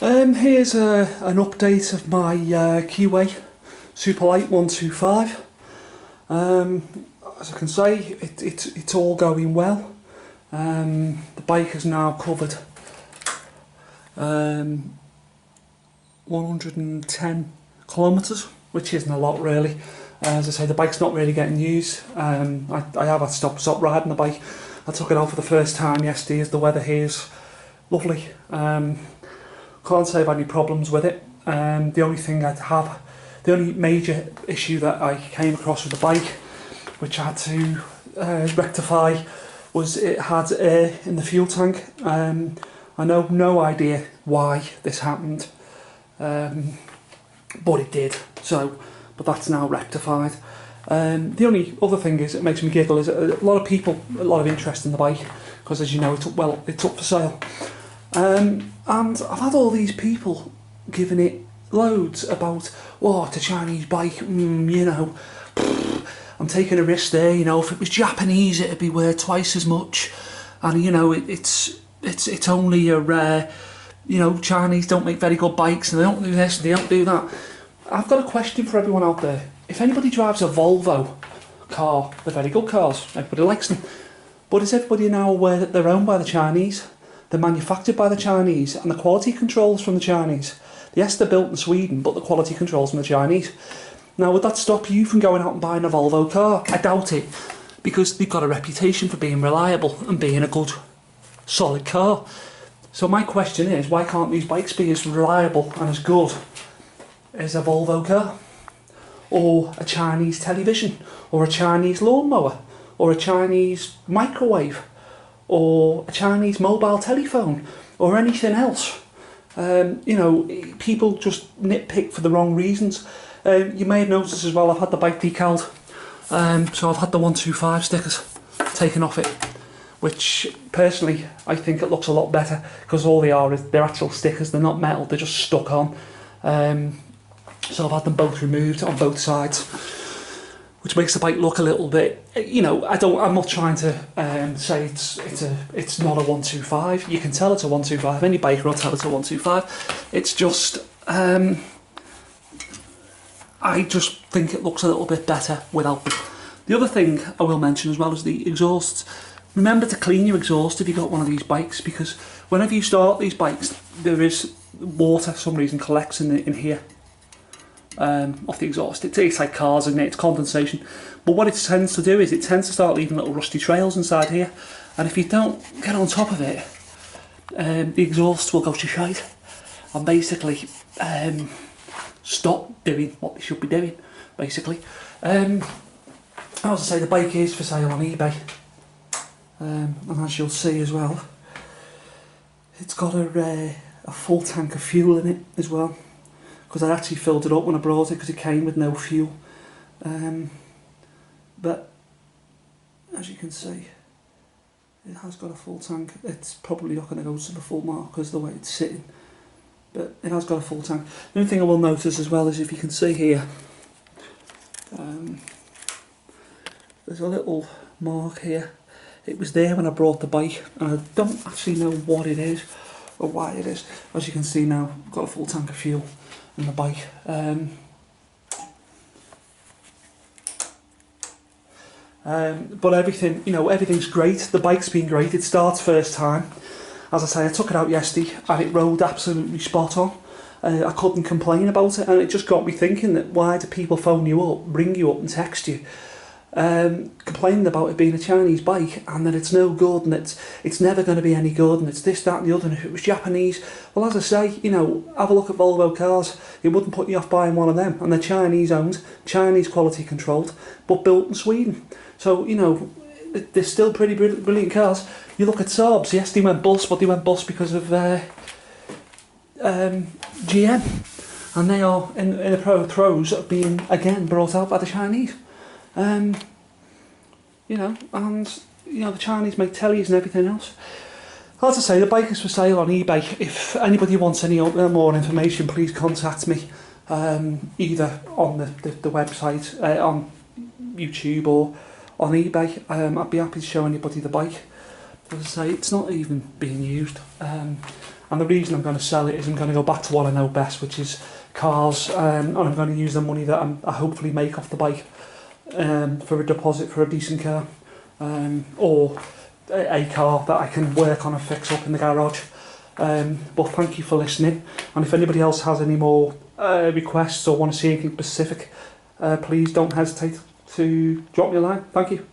Here's an update of my Keeway superlight 125. As I can say, it's all going well. The bike is now covered 110 kilometres, which isn't a lot really. As I say, the bike's not really getting used. I have had to stop riding the bike. I took it out for the first time yesterday as the weather here is lovely. Can't say I've had any problems with it. The only major issue that I came across with the bike, which I had to rectify, was it had air in the fuel tank. I know no idea why this happened, but it did. But that's now rectified. The only other thing is, it makes me giggle, is a lot of interest in the bike, because as you know, it's up for sale. And I've had all these people giving it loads about, oh, it's a Chinese bike, you know, I'm taking a risk there, you know, if it was Japanese it'd be worth twice as much, and you know, it's only a rare, you know, Chinese don't make very good bikes, and they don't do this and they don't do that. I've got a question for everyone out there. If anybody drives a Volvo car, they're very good cars, everybody likes them, but is everybody now aware that they're owned by the Chinese? They're manufactured by the Chinese, and the quality control's from the Chinese. Yes, they're built in Sweden, but the quality control's from the Chinese. Now, would that stop you from going out and buying a Volvo car? I doubt it, because they've got a reputation for being reliable and being a good, solid car. So my question is, why can't these bikes be as reliable and as good as a Volvo car? Or a Chinese television? Or a Chinese lawnmower? Or a Chinese microwave? Or a Chinese mobile telephone, or anything else? You know, people just nitpick for the wrong reasons. You may have noticed as well, I've had the bike decaled, so I've had the 125 stickers taken off it, which personally I think it looks a lot better, because all they are is they're actual stickers, they're not metal, they're just stuck on. So I've had them both removed on both sides, which makes the bike look a little bit, you know, I'm not trying to say it's not a 125. You can tell it's a 125. Any biker will tell it's a 125. It's just, I just think it looks a little bit better without them. The other thing I will mention as well is the exhausts. Remember to clean your exhaust if you've got one of these bikes, because whenever you start these bikes, there is water for some reason collects in here. Off the exhaust. It's like cars, isn't it? It's condensation. But what it tends to do is it tends to start leaving little rusty trails inside here, and if you don't get on top of it, the exhaust will go to shite and basically stop doing what they should be doing, basically. As I say, the bike is for sale on eBay, and as you'll see as well, it's got a full tank of fuel in it as well, because I actually filled it up when I brought it, because it came with no fuel. But as you can see, it has got a full tank. It's probably not going to go to the full mark because of the way it's sitting, but it has got a full tank. The only thing I will notice as well is, if you can see here, there's a little mark here. It was there when I brought the bike, and I don't actually know what it is or why it is. As you can see now, I've got a full tank of fuel in the bike. But everything, you know, everything's great. The bike's been great. It starts first time. As I say, I took it out yesterday and it rode absolutely spot on. I couldn't complain about it, and it just got me thinking that why do people phone you up, ring you up and text you, complaining about it being a Chinese bike and that it's no good and it's never going to be any good and it's this, that and the other, and if it was Japanese, well, as I say, you know, have a look at Volvo cars. It wouldn't put you off buying one of them, and they're Chinese owned, Chinese quality controlled, but built in Sweden. So, you know, they're still pretty brilliant cars. You look at Saabs, yes, they went bust, but they went bust because of GM, and they are in the throes of being again brought out by the Chinese. You know, and you know, the Chinese make tellies and everything else. As I say, the bike is for sale on eBay. If anybody wants any more information, please contact me, either on the website, on YouTube, or on eBay. I'd be happy to show anybody the bike. As I say, it's not even being used. And the reason I'm going to sell it is I'm going to go back to what I know best, which is cars, and I'm going to use the money that I hopefully make off the bike for a deposit for a decent car, or a car that I can work on and fix up in the garage. But thank you for listening, and if anybody else has any more requests or want to see anything specific, please don't hesitate to drop me a line. Thank you.